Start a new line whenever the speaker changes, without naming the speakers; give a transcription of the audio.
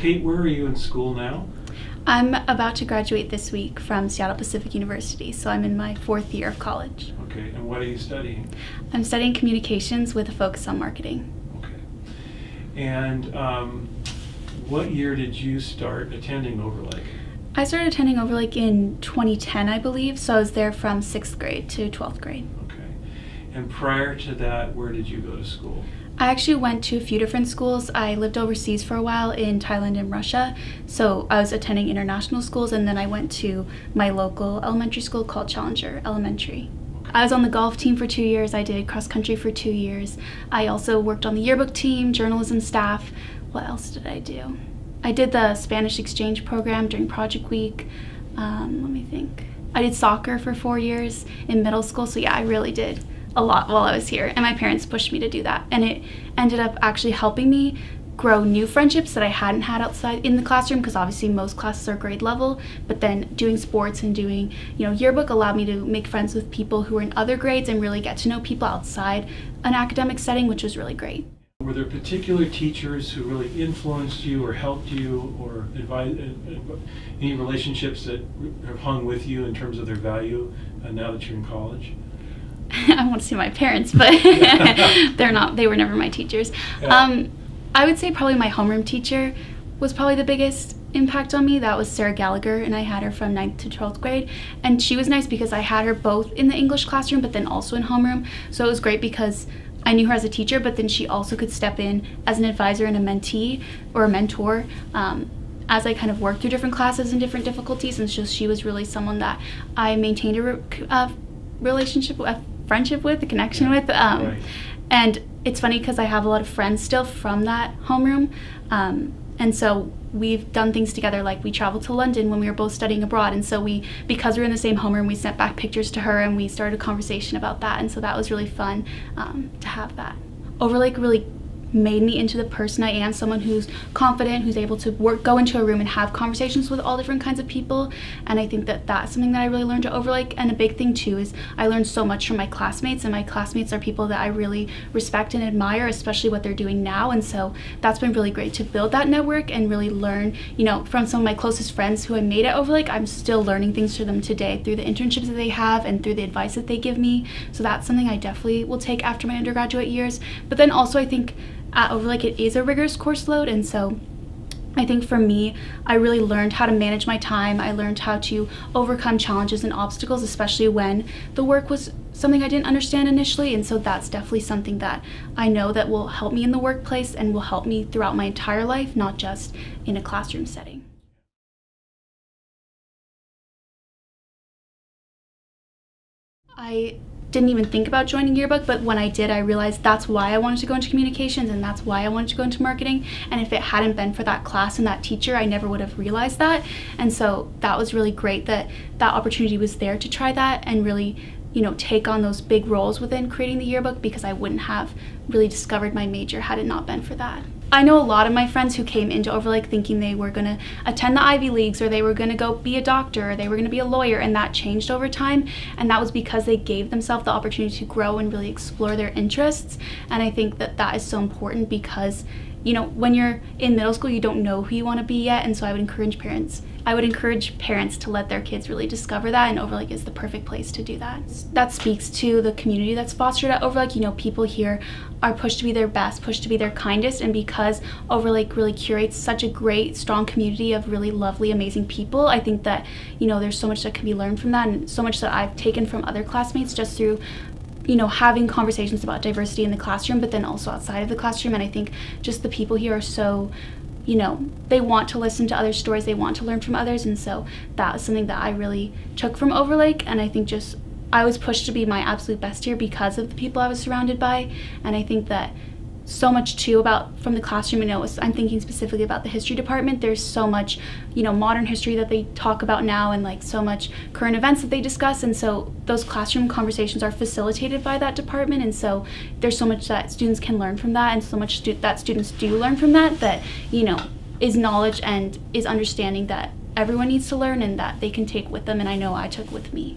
Kate, where are you in school now?
I'm about to graduate this week from Seattle Pacific University, so I'm in my 4th year of college.
Okay, and what are you studying?
I'm studying communications with a focus on marketing.
Okay. And what year did you start attending Overlake?
I started attending Overlake in 2010, I believe, so I was there from 6th grade to 12th grade.
Okay. And prior to that, where did you go to school?
I actually went to a few different schools. I lived overseas for a while in Thailand and Russia, so I was attending international schools, and then I went to my local elementary school called Challenger Elementary.
Okay.
I was on the golf team for 2 years. I did cross country for 2 years. I also worked on the yearbook team, journalism staff. What else did I do? I did the Spanish exchange program during Project Week. Let me think. I did soccer for 4 years in middle school, so yeah, I really did a lot while I was here, and my parents pushed me to do that, and it ended up actually helping me grow new friendships that I hadn't had outside in the classroom, because obviously most classes are grade level, but then doing sports and doing yearbook allowed me to make friends with people who were in other grades and really get to know people outside an academic setting, which was really great.
Were there particular teachers who really influenced you or helped you, or any relationships that have hung with you in terms of their value now that you're in college?
I want to see my parents, but they were never my teachers.
Yeah.
I would say probably my homeroom teacher was probably the biggest impact on me. That was Sarah Gallagher, and I had her from 9th to 12th grade. And she was nice because I had her both in the English classroom, but then also in homeroom. So it was great because I knew her as a teacher, but then she also could step in as an advisor and a mentee or a mentor as I kind of worked through different classes and different difficulties. And so she was really someone that I maintained a relationship, a friendship with, a connection with.
Right.
And it's funny because I have a lot of friends still from that homeroom. And so we've done things together, like we traveled to London when we were both studying abroad. And so because we were in the same homeroom, we sent back pictures to her and we started a conversation about that. And so that was really fun to have that. Overlake really made me into the person I am, someone who's confident, who's able to go into a room and have conversations with all different kinds of people. And I think that that's something that I really learned at Overlake. And a big thing too is I learned so much from my classmates, and my classmates are people that I really respect and admire, especially what they're doing now. And so that's been really great to build that network and really learn, from some of my closest friends who I made at Overlake. I'm still learning things from them today through the internships that they have and through the advice that they give me. So that's something I definitely will take after my undergraduate years. But then also I think at Overlake it is a rigorous course load, and so I think for me, I really learned how to manage my time. I learned how to overcome challenges and obstacles, especially when the work was something I didn't understand initially. And so that's definitely something that I know that will help me in the workplace and will help me throughout my entire life, not just in a classroom setting. I didn't even think about joining yearbook, but when I did, I realized that's why I wanted to go into communications and that's why I wanted to go into marketing. And if it hadn't been for that class and that teacher, I never would have realized that. And so that was really great that that opportunity was there to try that and really take on those big roles within creating the yearbook, because I wouldn't have really discovered my major had it not been for that. I know a lot of my friends who came into Overlake thinking they were going to attend the Ivy Leagues, or they were going to go be a doctor, or they were going to be a lawyer, and that changed over time. And that was because they gave themselves the opportunity to grow and really explore their interests. And I think that that is so important because, when you're in middle school, you don't know who you want to be yet. And so I would encourage parents to let their kids really discover that, and Overlake is the perfect place to do that. That speaks to the community that's fostered at Overlake. people here are pushed to be their best, pushed to be their kindest, and because Overlake really curates such a great, strong community of really lovely, amazing people, I think that, there's so much that can be learned from that, and so much that I've taken from other classmates just through having conversations about diversity in the classroom, but then also outside of the classroom. And I think just the people here are so, they want to listen to other stories, they want to learn from others. And so that was something that I really took from Overlake. And I think I was pushed to be my absolute best here because of the people I was surrounded by. And I think that so much too from the classroom, I'm thinking specifically about the history department. There's so much, modern history that they talk about now, and like so much current events that they discuss. And so those classroom conversations are facilitated by that department. And so there's so much that students can learn from that, and so much that students do learn from that, is knowledge and is understanding that everyone needs to learn and that they can take with them. And I know I took with me.